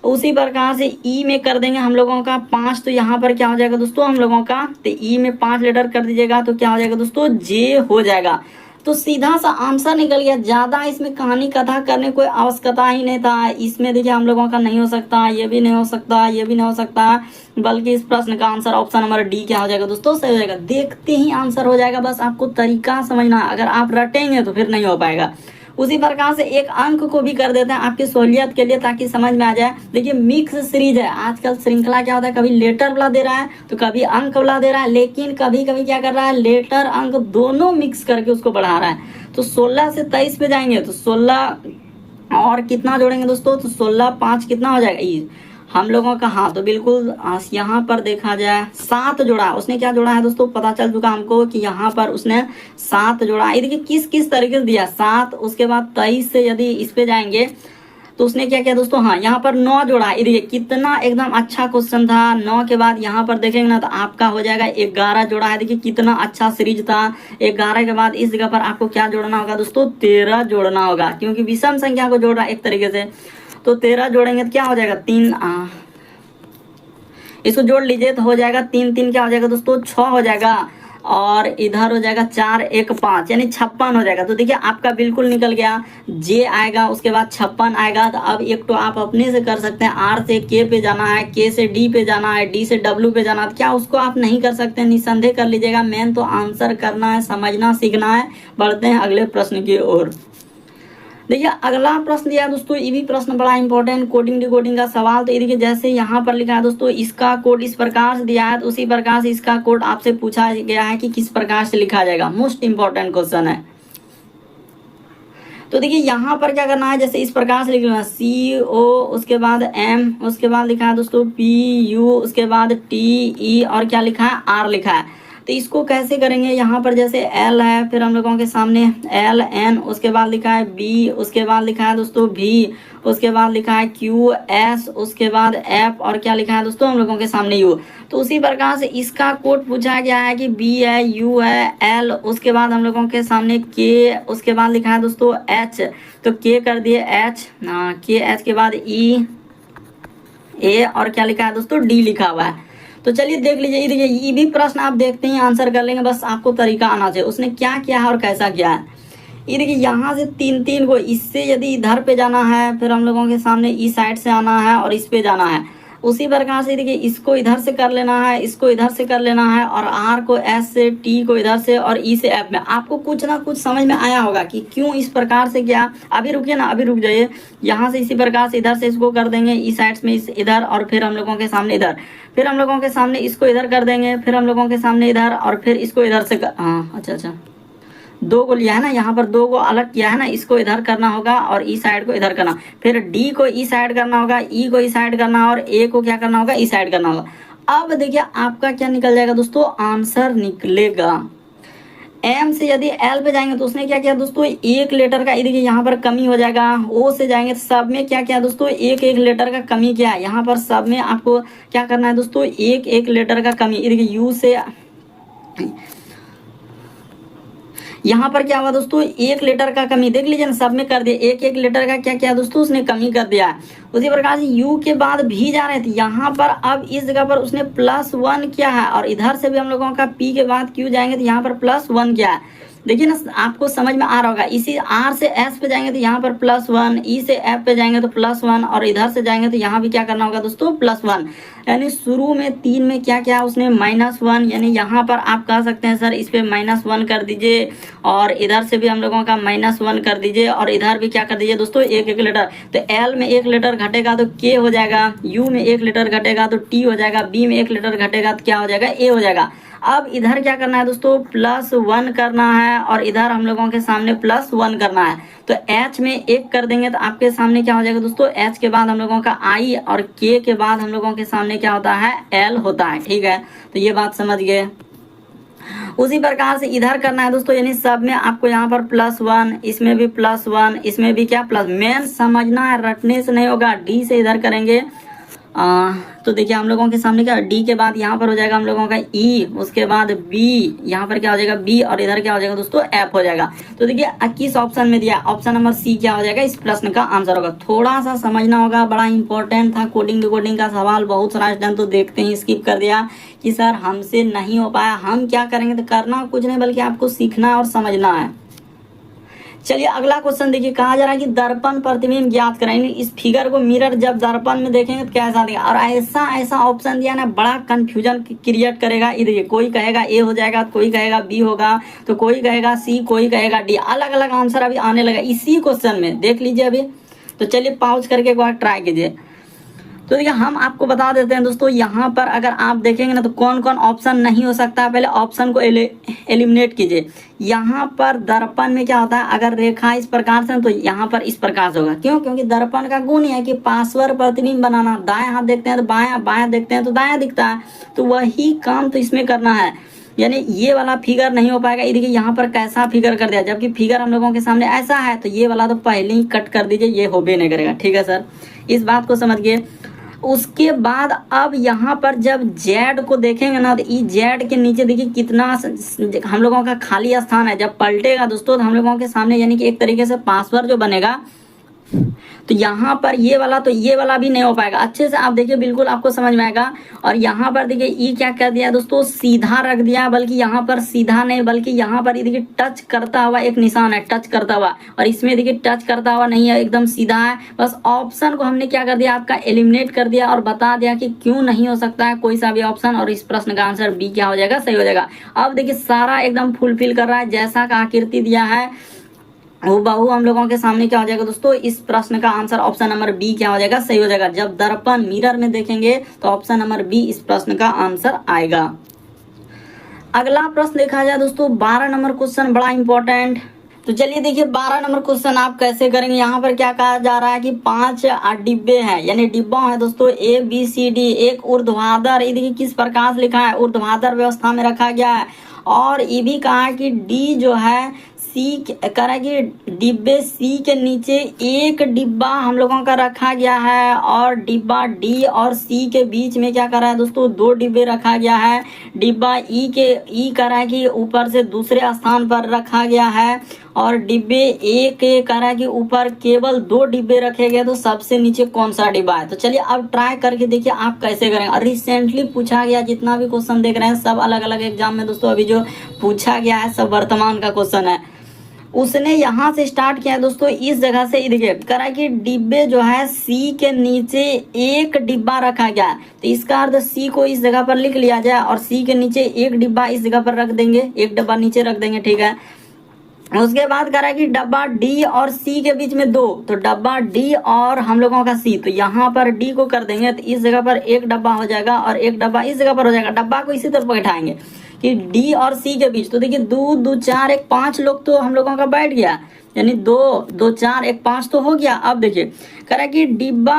उसी प्रकार से ई में कर देंगे हम लोगों का 5, तो यहाँ पर क्या हो जाएगा दोस्तों हम लोगों का, तो ई में 5 लेटर कर दीजिएगा तो क्या हो जाएगा दोस्तों, जे हो जाएगा। तो सीधा सा आंसर निकल गया। ज़्यादा इसमें कहानी कथा करने कोई आवश्यकता ही नहीं था। इसमें देखिए हम लोगों का नहीं हो सकता, ये भी नहीं हो सकता, ये भी नहीं हो सकता, बल्कि इस प्रश्न का आंसर ऑप्शन नंबर डी क्या हो जाएगा दोस्तों, सही हो जाएगा। देखते ही आंसर हो जाएगा, बस आपको तरीका समझना। अगर आप रटेंगे तो फिर नहीं हो पाएगा। उसी प्रकार से एक अंक को भी कर देते हैं आपकी सहूलियत के लिए, ताकि समझ में आ जाए। देखिए मिक्स सीरीज है, आजकल श्रृंखला क्या होता है, कभी लेटर वाला दे रहा है तो कभी अंक वाला दे रहा है, लेकिन कभी कभी क्या कर रहा है, लेटर अंक दोनों मिक्स करके उसको बढ़ा रहा है। तो 16 से 23 पे जाएंगे तो 16 और कितना जोड़ेंगे दोस्तों, तो 16 5 कितना हो जाएगा हम लोगों का, हाँ तो बिल्कुल यहाँ पर देखा जाए 7 जोड़ा। उसने क्या जोड़ा है दोस्तों, पता चल चुका हमको कि यहाँ पर उसने 7 जोड़ा। ये देखिए किस किस तरीके से दिया, 7, उसके बाद 23 से यदि इस पे जाएंगे तो उसने क्या किया दोस्तों, हाँ यहाँ पर 9 जोड़ा। ये देखिए कितना एकदम अच्छा क्वेश्चन था। 9 के बाद यहाँ पर देखेंगे ना तो आपका हो जाएगा 11 जोड़ा है। देखिए कितना अच्छा सीरीज था। 11 के बाद इस जगह पर आपको क्या जोड़ना होगा दोस्तों, 13 जोड़ना होगा, क्योंकि विषम संख्या को जोड़ रहा है एक तरीके से। तो 13 जोड़ेंगे तो क्या हो जाएगा, 3, इसको जोड़ लीजिए तो हो जाएगा 3 3 क्या हो जाएगा दोस्तों, 6 हो जाएगा। और इधर हो जाएगा 4 1 5 यानी 56 हो जाएगा। तो देखिए आपका बिल्कुल निकल गया, जे आएगा उसके बाद 56 आएगा। तो अब एक तो आप अपने से कर सकते हैं, आर से के पे जाना है, के से डी पे जाना है, डी से डब्ल्यू पे जाना है, क्या उसको आप नहीं कर सकते? निसंदेह कर लीजिएगा। मेन तो आंसर करना है, समझना सीखना है। बढ़ते हैं अगले प्रश्न की ओर। देखिए अगला प्रश्न दिया है दोस्तों, ये भी प्रश्न बड़ा इंपॉर्टेंट, कोडिंग डिकोडिंग का सवाल। तो ये देखिए जैसे यहाँ पर लिखा है दोस्तों, इसका कोड इस प्रकार से दिया है, तो उसी प्रकार से इसका कोड आपसे पूछा गया है कि किस प्रकार से लिखा जाएगा। मोस्ट इंपॉर्टेंट क्वेश्चन है। तो देखिए यहाँ पर क्या करना है, जैसे इस प्रकार से लिखना है CO, उसके बाद M, उसके बाद लिखा है दोस्तों PU, उसके बाद TE और क्या लिखा है R लिखा है। तो इसको कैसे करेंगे, यहाँ पर जैसे L है, फिर हम लोगों के सामने LN, उसके बाद लिखा है B, उसके बाद लिखा है दोस्तों V, उसके बाद लिखा है QS, उसके बाद F और क्या लिखा है दोस्तों हम लोगों के सामने U। तो उसी प्रकार से इसका कोड पूछा गया है कि B है, U है, L, उसके बाद हम लोगों के सामने K, उसके बाद लिखा है दोस्तों H, तो K कर दिए H, K H के बाद E, A और क्या लिखा है दोस्तों D लिखा हुआ है। तो चलिए देख लीजिए, ये देखिए ये भी प्रश्न आप देखते हैं आंसर कर लेंगे, बस आपको तरीका आना चाहिए उसने क्या किया है और कैसा किया है। ये देखिए यहाँ से 3 को, इससे यदि इधर पे जाना है, फिर हम लोगों के सामने इस साइड से आना है और इस पे जाना है। उसी प्रकार से देखिए इसको इधर से कर लेना है, इसको इधर से कर लेना है, और R को S से, T को इधर से और E से F में। आपको कुछ ना कुछ समझ में आया होगा कि क्यों इस प्रकार से किया। अभी रुकिए ना, अभी रुक जाइए। यहाँ से इसी प्रकार से इधर से इसको कर देंगे, इस साइड में इस इधर, और फिर हम लोगों के सामने इधर, फिर हम लोगों के सामने इसको इधर कर देंगे, फिर हम लोगों के सामने इधर, और फिर इसको इधर से अच्छा 2 को लिया है ना, यहाँ पर 2 को अलग किया है ना, इसको इधर करना होगा और ई साइड को इधर करना, फिर डी को ई साइड करना होगा, ई को ई साइड करना, और ए को क्या करना होगा, ई साइड करना होगा। अब देखिए आपका क्या निकल जाएगा दोस्तों, आंसर निकलेगा। एम से यदि एल पे जाएंगे तो उसने क्या किया दोस्तों, 1 लेटर का, देखिए यहाँ पर कमी हो जाएगा। ओ से जाएंगे तो सब में क्या किया दोस्तों, 1 लेटर का कमी किया है। यहाँ पर सब में आपको क्या करना है दोस्तों, 1 लेटर का कमी। देखिए यू से यहाँ पर क्या हुआ दोस्तों, 1 लेटर का कमी, देख लीजिए ना, सब में कर दिया 1 लेटर का क्या किया दोस्तों, उसने कमी कर दिया। उसी प्रकार से यू के बाद भी जा रहे थे, यहाँ पर अब इस जगह पर उसने +1 किया है, और इधर से भी हम लोगों का पी के बाद क्यू जाएंगे तो यहाँ पर +1 किया है। देखिए ना, आपको समझ में आ रहा होगा। इसी आर से एस पे जाएंगे तो यहाँ पर +1, ई से एफ पे जाएंगे तो +1, और इधर से जाएंगे तो यहाँ भी क्या करना होगा दोस्तों, +1। यानी शुरू में 3 में क्या क्या उसने -1, यानी यहाँ पर आप कह सकते हैं सर इस पे -1 कर दीजिए, और इधर से भी हम लोगों का -1 कर दीजिए, और इधर भी क्या कर दीजिए दोस्तों, 1 लेटर। तो एल में 1 लेटर घटेगा तो के हो जाएगा, यू में 1 लेटर घटेगा तो टी हो जाएगा, बी में 1 लेटर घटेगा तो क्या हो जाएगा, ए हो जाएगा। अब इधर क्या करना है दोस्तों, +1 करना है, और इधर हम लोगों के सामने +1 करना है। तो H में 1 कर देंगे तो आपके सामने क्या हो जाएगा दोस्तों, H के बाद हम लोगों का I, और K के बाद हम लोगों के सामने क्या होता है, L होता है। ठीक है, तो ये बात समझ गए। उसी प्रकार से इधर करना है दोस्तों, यानी सब में आपको यहाँ पर +1, इसमें भी +1, इसमें भी क्या प्लस। मेन समझना है, रटने से नहीं होगा। D से इधर करेंगे तो देखिए हम लोगों के सामने क्या, डी के बाद यहाँ पर हो जाएगा हम लोगों का ई, उसके बाद बी, यहाँ पर क्या हो जाएगा बी, और इधर क्या हो जाएगा दोस्तों, एफ हो जाएगा। तो देखिए किस ऑप्शन में दिया, ऑप्शन नंबर सी क्या हो जाएगा, इस प्रश्न का आंसर होगा। थोड़ा सा समझना होगा, बड़ा इंपॉर्टेंट था, कोडिंग डिकोडिंग का सवाल। बहुत सारा स्टूडेंट तो देखते ही स्किप कर दिया कि सर हमसे नहीं हो पाया। हम क्या करेंगे, तो करना कुछ नहीं बल्कि आपको सीखना और समझना है। चलिए अगला क्वेश्चन देखिए, कहा जा रहा है कि दर्पण प्रतिबिंब ज्ञात करेंगे। इस फिगर को मिरर जब दर्पण में देखेंगे तो कैसा दिया, और ऐसा ऑप्शन दिया ना, बड़ा कंफ्यूजन क्रिएट करेगा। ये देखिए कोई कहेगा ए हो जाएगा, कोई कहेगा बी होगा, तो कोई कहेगा सी, कोई कहेगा डी। अलग अलग आंसर अभी आने लगा इसी क्वेश्चन में, देख लीजिए अभी। तो चलिए पॉज करके एक बार ट्राई कीजिए। तो देखिए हम आपको बता देते हैं दोस्तों, यहाँ पर अगर आप देखेंगे ना तो कौन कौन ऑप्शन नहीं हो सकता है, पहले ऑप्शन को एलिमिनेट कीजिए। यहाँ पर दर्पण में क्या होता है, अगर रेखा इस प्रकार से तो यहाँ पर इस प्रकार से होगा। क्यों, क्योंकि दर्पण का गुण है कि पार्श्व प्रतिबिंब बनाना। दाएं हाथ देखते हैं तो बायां, बायां देखते हैं तो दायां दिखता है, तो वही काम तो इसमें करना है। यानी ये वाला फिगर नहीं हो पाएगा। ये देखिए यहाँ पर कैसा फिगर कर दिया, जबकि फिगर हम लोगों के सामने ऐसा है, तो ये वाला तो पहले ही कट कर दीजिए, ये हो भी नहीं करेगा। ठीक है सर, इस बात को समझिए। उसके बाद अब यहाँ पर जब जेड को देखेंगे ना, तो ई जेड के नीचे देखिए कितना हम लोगों का खाली स्थान है। जब पलटेगा दोस्तों तो हम लोगों के सामने यानी कि एक तरीके से पासवर्ड जो बनेगा, तो यहाँ पर ये वाला, तो ये वाला भी नहीं हो पाएगा। अच्छे से आप देखिए, बिल्कुल आपको समझ में आएगा। और यहाँ पर देखिए ई क्या कर दिया दोस्तों, सीधा रख दिया, बल्कि यहाँ पर सीधा नहीं, बल्कि यहाँ पर देखिए टच करता हुआ एक निशान है, टच करता हुआ। और इसमें देखिए टच करता हुआ नहीं है, एकदम सीधा है। बस ऑप्शन को हमने क्या कर दिया, आपका एलिमिनेट कर दिया और बता दिया कि क्यों नहीं हो सकता है कोई सा भी ऑप्शन। और इस प्रश्न का आंसर बी क्या हो जाएगा, सही हो जाएगा। अब देखिए सारा एकदम फुलफिल कर रहा है, जैसा का आकृति दिया है हूबहू हम लोगों के सामने क्या हो जाएगा दोस्तों, इस प्रश्न का आंसर ऑप्शन नंबर बी क्या हो जाएगा, सही हो जाएगा। जब दर्पण मिरर में देखेंगे तो ऑप्शन नंबर बी इस प्रश्न का आंसर आएगा। अगला प्रश्न देखा जाए दोस्तों, 12 नंबर क्वेश्चन बड़ा इंपॉर्टेंट। तो चलिए देखिए 12 नंबर क्वेश्चन आप कैसे करेंगे। यहाँ पर क्या कहा जा रहा है कि 5 डिब्बे हैं, यानी डिब्बा है दोस्तों ए बी सी डी। एक ऊर्ध्वाधर, ये देखिए किस प्रकार से लिखा है, ऊर्ध्वाधर व्यवस्था में रखा गया है। और ये भी कहा है कि डी जो है सी कह रहा है कि डिब्बे सी के नीचे एक डिब्बा हम लोगों का रखा गया है, और डिब्बा डी और सी के बीच में क्या कर रहा है दोस्तों, 2 डिब्बे रखा गया है। डिब्बा ई कह रहा है कि ऊपर से दूसरे स्थान पर रखा गया है, और डिब्बे ए के कह रहा है कि ऊपर केवल 2 डिब्बे रखे गए, तो सबसे नीचे कौन सा डिब्बा है। तो चलिए अब ट्राई करके देखिए आप कैसे करेंगे। और रिसेंटली पूछा गया जितना भी क्वेश्चन देख रहे हैं सब अलग अलग एग्जाम में दोस्तों, अभी जो पूछा गया है सब वर्तमान का क्वेश्चन है। उसने यहाँ से स्टार्ट किया है दोस्तों, इस जगह से देखिए कह रहा है कि डिब्बे जो है सी के नीचे एक डिब्बा रखा गया है। तो इसका अर्थ सी को इस जगह पर लिख लिया जाए, और सी के नीचे एक डिब्बा इस जगह पर रख देंगे, एक डब्बा नीचे रख देंगे, ठीक है। उसके बाद कह रहा है कि डब्बा डी और सी के बीच में 2, तो डब्बा डी और हम लोगों का सी, तो यहाँ पर डी को कर देंगे, तो इस जगह पर एक डब्बा हो जाएगा और एक डब्बा इस जगह पर हो जाएगा। डब्बा को इसी तरफ बैठाएंगे कि डी और सी के बीच। तो देखिए 2 2 4 1 5 लोग तो हम लोगों का बैठ गया, यानी 2 2 4 1 5 तो हो गया। अब देखिए कह रहा है कि डिब्बा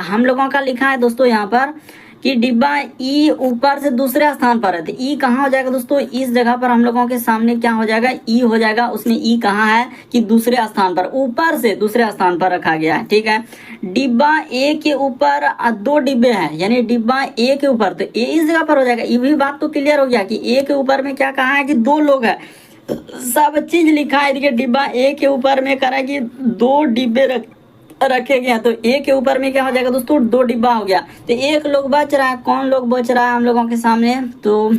हम लोगों का लिखा है दोस्तों यहाँ पर कि डिब्बा ई ऊपर से दूसरे स्थान पर है। तो ई कहाँ हो जाएगा दोस्तों, इस जगह पर हम लोगों के सामने क्या हो जाएगा, ई हो जाएगा। उसने ई कहा है कि दूसरे स्थान पर, ऊपर से दूसरे स्थान पर रखा गया है, ठीक है। डिब्बा ए के ऊपर 2 डिब्बे हैं, यानी डिब्बा ए के ऊपर, तो ए इस जगह पर हो जाएगा। ये भी बात तो क्लियर हो गया कि ए के ऊपर में क्या कहा है कि 2 लोग है, सब चीज लिखा है। देखिए डिब्बा ए के ऊपर में कह रहा है कि 2 डिब्बे रखे गए, तो ए के ऊपर में क्या हो जाएगा दोस्तों, 2 डिब्बा हो गया। तो एक लोग बच रहा है, कौन लोग बच रहा है हम लोगों के सामने, तो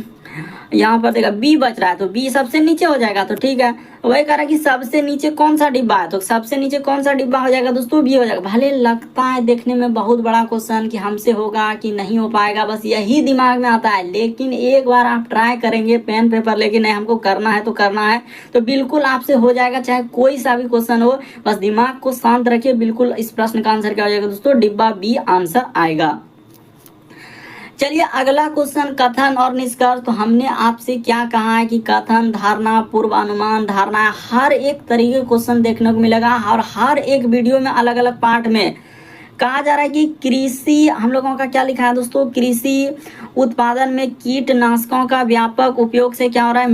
यहाँ पर देखा बी बच रहा है, तो बी सबसे नीचे हो जाएगा। तो ठीक है, वही कह रहा है कि सबसे नीचे कौन सा डिब्बा है, तो सबसे नीचे कौन सा डिब्बा हो जाएगा दोस्तों, बी हो जाएगा। भले लगता है देखने में बहुत बड़ा क्वेश्चन कि हमसे होगा कि नहीं हो पाएगा, बस यही दिमाग में आता है, लेकिन एक बार आप ट्राई करेंगे पेन पेपर लेके, नहीं हमको करना है तो करना है, तो बिल्कुल आपसे हो जाएगा, चाहे कोई सा भी क्वेश्चन हो। बस दिमाग को शांत रखिए, बिल्कुल इस प्रश्न का आंसर क्या हो जाएगा दोस्तों, डिब्बा बी आंसर आएगा। चलिए अगला क्वेश्चन, कथन और निष्कर्ष। तो हमने आपसे क्या कहा है कि कथन, धारणा, पूर्वानुमान, धारणा, हर एक तरीके का क्वेश्चन देखने को मिलेगा, और हर एक वीडियो में अलग अलग पार्ट में कहा जा रहा है कि कृषि हम लोगों का क्या लिखा है दोस्तों, कृषि उत्पादन में कीटनाशकों का व्यापक उपयोग से क्या हो रहा है,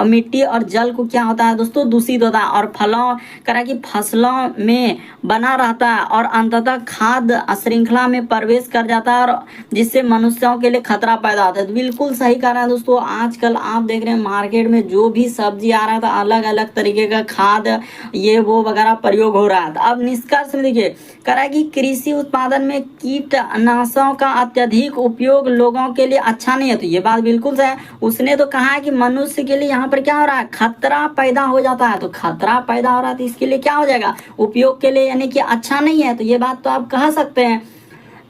मिट्टी और जल को क्या होता है दोस्तों, दूषित होता है, और फलों करा कि फसलों में बना रहता है, और अंततः खाद्य श्रृंखला में प्रवेश कर जाता है, और जिससे मनुष्यों के लिए खतरा पैदा होता है। तो बिल्कुल सही कह रहा है दोस्तों। आजकल आप देख रहे हैं मार्केट में जो भी सब्जी आ रहा है, तो अलग अलग तरीके का खाद ये वो वगैरह प्रयोग हो रहा है। तो अब निष्कर्ष में देखिए कह रहा है कि कृषि उत्पादन में कीटनाशकों का अत्यधिक उपयोग लोगों के लिए अच्छा नहीं है। तो ये बात बिल्कुल सही है। उसने तो कहा है कि मनुष्य के लिए यहाँ पर क्या हो रहा है, खतरा पैदा हो जाता है। तो खतरा पैदा हो रहा है तो इसके लिए क्या हो जाएगा, उपयोग के लिए, यानी कि अच्छा नहीं है। तो ये बात तो आप कह सकते हैं।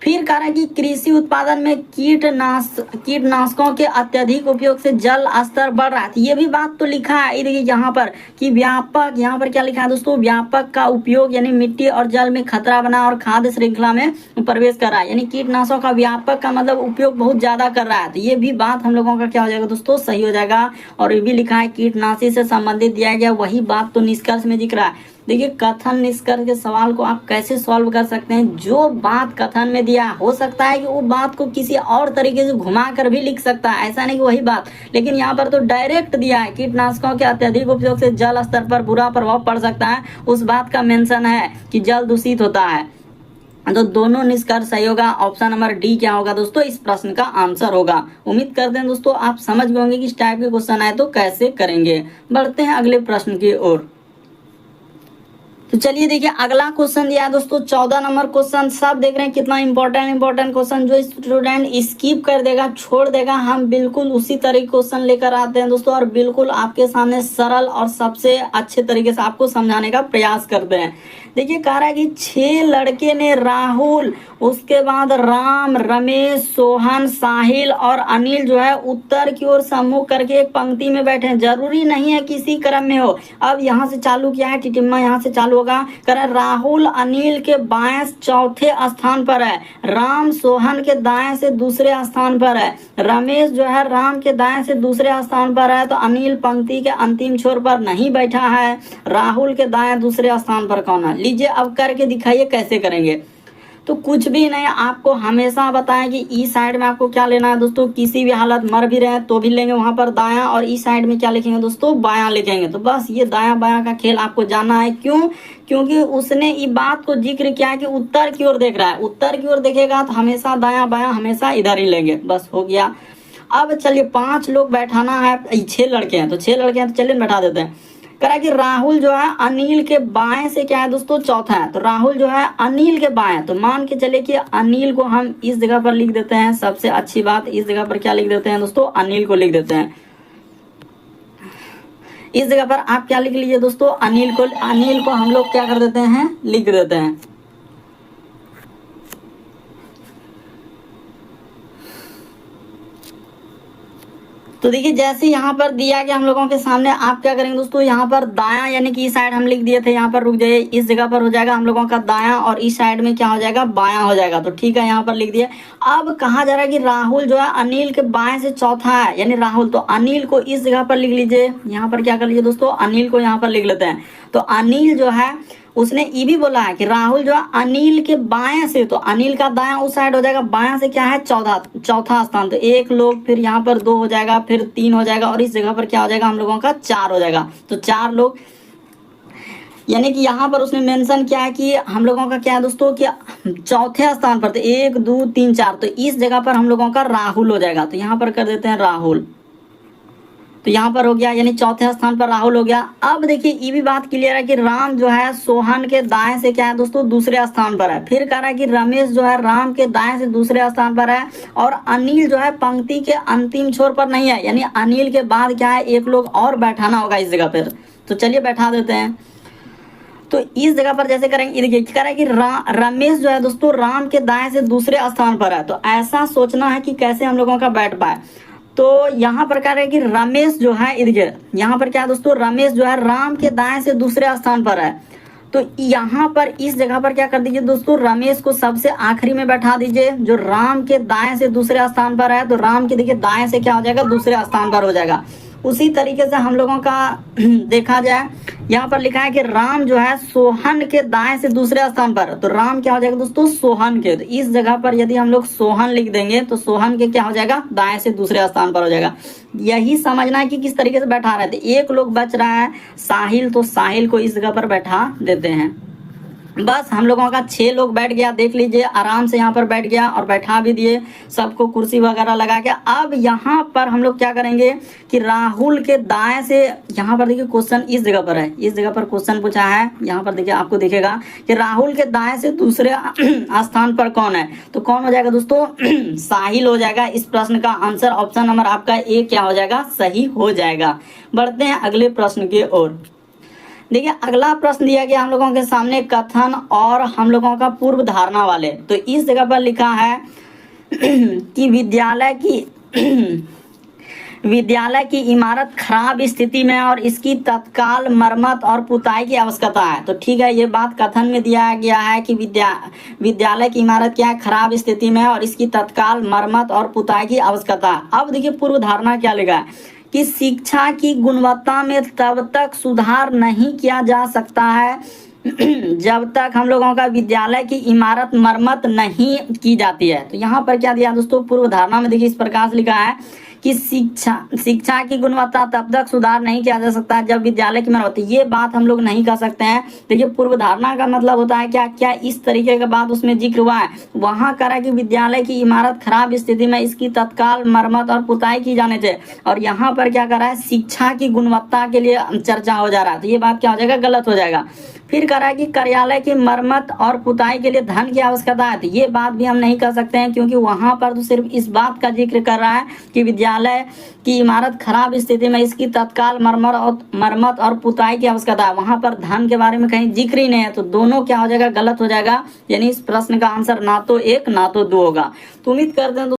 फिर कह रहा है कि कृषि उत्पादन में कीटनाशकों के अत्यधिक उपयोग से जल स्तर बढ़ रहा है। तो ये भी बात तो लिखा है, देखिए यहाँ पर कि व्यापक, यहाँ पर क्या लिखा है दोस्तों, व्यापक का उपयोग यानी मिट्टी और जल में खतरा बना और खाद्य श्रृंखला में प्रवेश कर रहा है, यानी कीटनाशकों का व्यापक का मतलब उपयोग बहुत ज्यादा कर रहा है। तो ये भी बात हम लोगों का क्या हो जाएगा दोस्तों, सही हो जाएगा। और ये भी लिखा है कीटनाशी से संबंधित दिया गया, वही बात तो निष्कर्ष में दिख रहा है। देखिए कथन निष्कर्ष के सवाल को आप कैसे सॉल्व कर सकते हैं, जो बात कथन में दिया हो सकता है कि वो बात को किसी और तरीके से घुमा कर भी लिख सकता है, ऐसा नहीं कि वही बात, लेकिन यहाँ पर तो डायरेक्ट दिया है कीटनाशकों के अत्यधिक उपयोग से जल स्तर पर बुरा प्रभाव पड़ सकता है, उस बात का मेंशन है कि जल दूषित होता है। तो दोनों निष्कर्ष सही होगा। ऑप्शन नंबर डी क्या होगा दोस्तों, इस प्रश्न का आंसर होगा। उम्मीद करते हैं दोस्तों आप समझ गए होंगे कि इस टाइप के क्वेश्चन आए तो कैसे करेंगे। बढ़ते हैं अगले प्रश्न की ओर। तो चलिए देखिए अगला क्वेश्चन दिया है दोस्तों 14 नंबर क्वेश्चन। सब देख रहे हैं कितना इंपॉर्टेंट क्वेश्चन, जो स्टूडेंट स्किप कर देगा, छोड़ देगा, हम बिल्कुल उसी तरह क्वेश्चन लेकर आते हैं दोस्तों, और बिल्कुल आपके सामने सरल और सबसे अच्छे तरीके से आपको समझाने का प्रयास करते हैं। देखिए कह रहा है कि 6 लड़के ने राहुल, उसके बाद राम, रमेश, सोहन, साहिल और अनिल जो है उत्तर की ओर सम्मुख करके एक पंक्ति में बैठे हैं। जरूरी नहीं है किसी क्रम में हो। अब यहाँ से चालू किया है, टिटिम्मा यहाँ से चालू होगा। कह रहा है राहुल अनिल के बाएं चौथे स्थान पर है, राम सोहन के दाएं से दूसरे स्थान पर है, रमेश जो है राम के दाएं से दूसरे स्थान पर है, तो अनिल पंक्ति के अंतिम छोर पर नहीं बैठा है। राहुल के दाएं दूसरे स्थान पर कौन है? लीजिए अब करके दिखाइए कैसे करेंगे। तो कुछ भी नहीं, आपको हमेशा बताएं कि ई साइड में आपको क्या लेना है दोस्तों, किसी भी हालत मर भी रहे तो भी लेंगे वहां पर दायां, और ई साइड में क्या लिखेंगे दोस्तों, बायां लिखेंगे। तो बस ये दायां बायां का खेल आपको जानना है। क्यों? क्योंकि उसने इस बात को जिक्र किया है कि उत्तर की ओर देख रहा है, उत्तर की ओर देखेगा तो हमेशा दायां बायां हमेशा इधर ही लेंगे। बस हो गया। अब चलिए 5 लोग बैठाना है, 6 लड़के हैं तो 6 लड़के हैं तो चलिए बैठा देते हैं। कह रहा है कि राहुल जो है अनिल के बाएं से क्या है दोस्तों, चौथा है, तो राहुल जो है अनिल के बाएं, तो मान के चले कि अनिल को हम इस जगह पर लिख देते हैं। सबसे अच्छी बात, इस जगह पर क्या लिख देते हैं दोस्तों, अनिल को लिख देते हैं। इस जगह पर आप क्या लिख लीजिए दोस्तों, अनिल को हम लोग क्या कर देते हैं, लिख देते हैं। तो देखिए जैसे यहाँ पर दिया गया हम लोगों के सामने, आप क्या करेंगे दोस्तों, यहाँ पर दायां यानी कि इस साइड हम लिख दिए थे, यहाँ पर रुक जाइए, इस जगह पर हो जाएगा हम लोगों का दायां, और इस साइड में क्या हो जाएगा, बायां हो जाएगा। तो ठीक है, यहाँ पर लिख दिया। अब कहा जा रहा है कि राहुल जो है अनिल के बाएं से चौथा है, यानी राहुल, तो अनिल को इस जगह पर लिख लीजिए। यहाँ पर क्या कर लीजिए दोस्तों, अनिल को यहाँ पर लिख लेते हैं। तो अनिल जो है उसने ये भी बोला है कि राहुल जो है अनिल के बाएं से, तो अनिल का दायां उस साइड हो जाएगा, बायां से क्या है, चौथा स्थान, तो 1 लोग, फिर यहाँ पर 2 हो जाएगा, फिर 3 हो जाएगा, और इस जगह पर क्या हो जाएगा हम लोगों का 4 हो जाएगा। तो 4 लोग, यानी कि यहाँ पर उसने मेंशन किया है कि हम लोगों का क्या है दोस्तों, कि चौथे स्थान पर, तो 1 2 3 4, तो इस जगह पर हम लोगों का राहुल हो जाएगा। तो यहाँ पर कर देते हैं राहुल, तो यहाँ पर हो गया, यानी चौथे स्थान पर राहुल हो गया। अब देखिए ये भी बात क्लियर है कि राम जो है सोहन के दाएं से क्या है दोस्तों, दूसरे स्थान पर है। फिर कह रहा है कि रमेश जो है राम के दाएं से दूसरे स्थान पर है, और अनिल जो है पंक्ति के अंतिम छोर पर नहीं है, यानी अनिल के बाद क्या है, 1 लोग और बैठाना होगा इस जगह पर। तो चलिए बैठा देते हैं। तो इस जगह पर जैसे करेंगे, देखिए कह रहा है कि रमेश जो है दोस्तों राम के दाएं से दूसरे स्थान पर है, तो ऐसा सोचना है कि कैसे हम लोगों का बैठ पाए। तो यहाँ पर कह रहे हैं कि रमेश जो है, इधर यहाँ पर क्या है दोस्तों, रमेश जो है राम के दाएं से दूसरे स्थान पर है, तो यहाँ पर इस जगह पर क्या कर दीजिए दोस्तों, रमेश को सबसे आखिरी में बैठा दीजिए, जो राम के दाएं से दूसरे स्थान पर है। तो राम के देखिए दाएं से क्या हो जाएगा, दूसरे स्थान पर हो जाएगा। उसी तरीके से हम लोगों का देखा जाए, यहाँ पर लिखा है कि राम जो है सोहन के दाएं से दूसरे स्थान पर, तो राम क्या हो जाएगा दोस्तों, सोहन के, तो इस जगह पर यदि हम लोग सोहन लिख देंगे तो सोहन के क्या हो जाएगा, दाएं से दूसरे स्थान पर हो जाएगा। यही समझना है कि किस तरीके से बैठा रहे थे। 1 लोग बच रहा है साहिल, तो साहिल को इस जगह पर बैठा देते हैं। बस हम लोगों का 6 लोग बैठ गया, देख लीजिए आराम से यहाँ पर बैठ गया, और बैठा भी दिए सबको कुर्सी वगैरह लगा के। अब यहाँ पर हम लोग क्या करेंगे कि राहुल के दाएं से, यहाँ पर देखिए क्वेश्चन इस जगह पर है, इस जगह पर क्वेश्चन पूछा है, यहाँ पर देखिए आपको दिखेगा कि राहुल के दाएं से दूसरे स्थान पर कौन है, तो कौन हो जाएगा दोस्तों, साहिल हो जाएगा। इस प्रश्न का आंसर ऑप्शन नंबर आपका ए क्या हो जाएगा, सही हो जाएगा। बढ़ते हैं अगले प्रश्न की ओर। देखिए अगला प्रश्न दिया गया हम लोगों के सामने, कथन और हम लोगों का पूर्व धारणा वाले। तो इस जगह पर लिखा है कि विद्यालय की इमारत खराब स्थिति में और इसकी तत्काल मरम्मत और पुताई की आवश्यकता है। तो ठीक है, ये बात कथन में दिया गया है कि विद्यालय की इमारत क्या है, खराब स्थिति में और इसकी तत्काल मरम्मत और पुताई की आवश्यकता है। अब देखिए पूर्व धारणा क्या लिखा है कि शिक्षा की गुणवत्ता में तब तक सुधार नहीं किया जा सकता है जब तक हम लोगों का विद्यालय की इमारत मरम्मत नहीं की जाती है। तो यहाँ पर क्या दिया दोस्तों, पूर्व धारणा में देखिए इस प्रकार से लिखा है कि शिक्षा की गुणवत्ता तब तक सुधार नहीं किया जा सकता जब विद्यालय की मरम्मत, ये बात हम लोग नहीं कर सकते हैं। देखिए पूर्व धारणा का मतलब होता है क्या क्या इस तरीके का बात उसमें जिक्र हुआ है। वहां करा कि विद्यालय की इमारत खराब स्थिति में, इसकी तत्काल मरम्मत और पुताई की जाने चाहिए, और यहाँ पर क्या करा है, शिक्षा की गुणवत्ता के लिए चर्चा हो जा रहा है। तो ये बात क्या हो जाएगा, गलत हो जाएगा। फिर कह रहा है कि कार्यालय की मरम्मत और पुताई के लिए धन की आवश्यकता है, तो ये बात भी हम नहीं कर सकते हैं, क्योंकि वहां पर तो सिर्फ इस बात का जिक्र कर रहा है कि विद्यालय की इमारत खराब स्थिति में इसकी तत्काल मरम्मत और पुताई की आवश्यकता है। वहां पर धन के बारे में कहीं जिक्र ही नहीं है, तो दोनों क्या हो जाएगा, गलत हो जाएगा। यानी इस प्रश्न का आंसर ना तो 1 ना तो 2 होगा। तो उम्मीद करते हैं